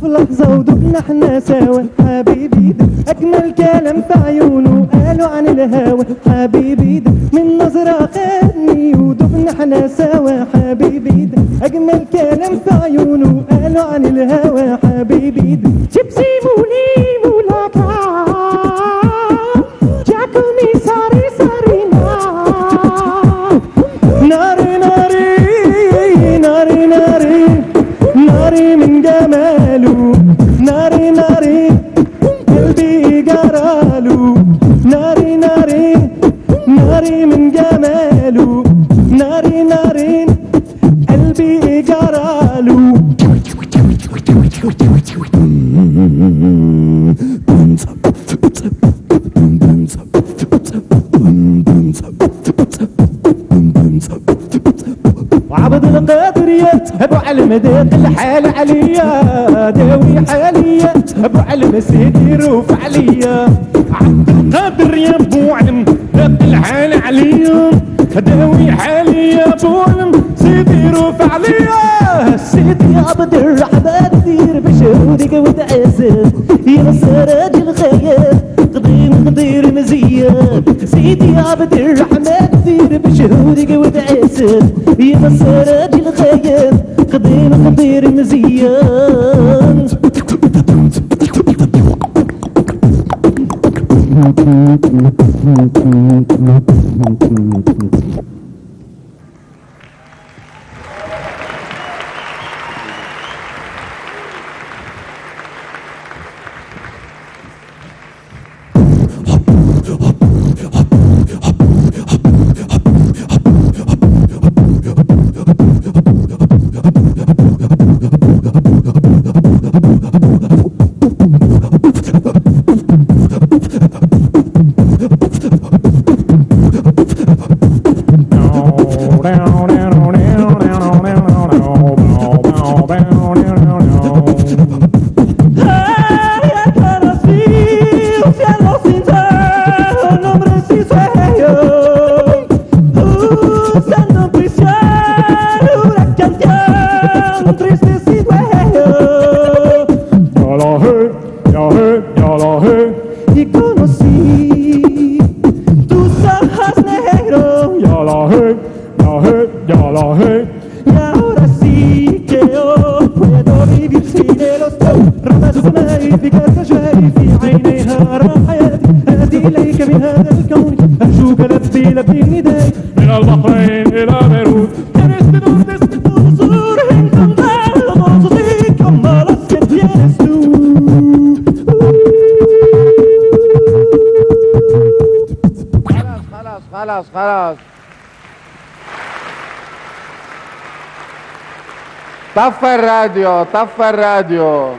في لحظة ودقنا احنا سوا. حبيبي ده أجمل كلام في عيونه قالوا عن الهوى. حبيبي ده من نظرة خدني ودقنا احنا سوا. حبيبي ده أجمل كلام في عيونه قالوا عن الهوى. حبيبي ده جيبسي مولي مولاكا جاكوني ساري ساري ناري ناري ناري ناري ناري من جماله. ناري ناري قلبي جراله. ناري ناري ناري من جماله. ناري ناري قلبي جراله. وعبد القادر يا ابو علم ديق الحال عليا داوي حاليا ابو علم سيدي روف عليا. عبد القادر يا ابو علم ديق الحال عليا داوي حاليا ابو علم سيدي روف عليا. سيدي عبد الرحمن دير بشهودك وتعزز يا سراج الخيال قديم قدير مزيان. سيدي عبد الرحمن دير بشهودك وتعزز يا سراج الخيال قديم قدير مزيان. Y conocí tus ojos negros. Ya la he, ya la he. Y ahora sí que yo puedo vivir sin los رمى السماء في كالفجر في عينيها أرى حياتي. آتي إليك من هذا الكون أرجوك لبي لبي نداء من البحرين إلى بيروت. خلاص خلاص طفى الراديو طفى الراديو.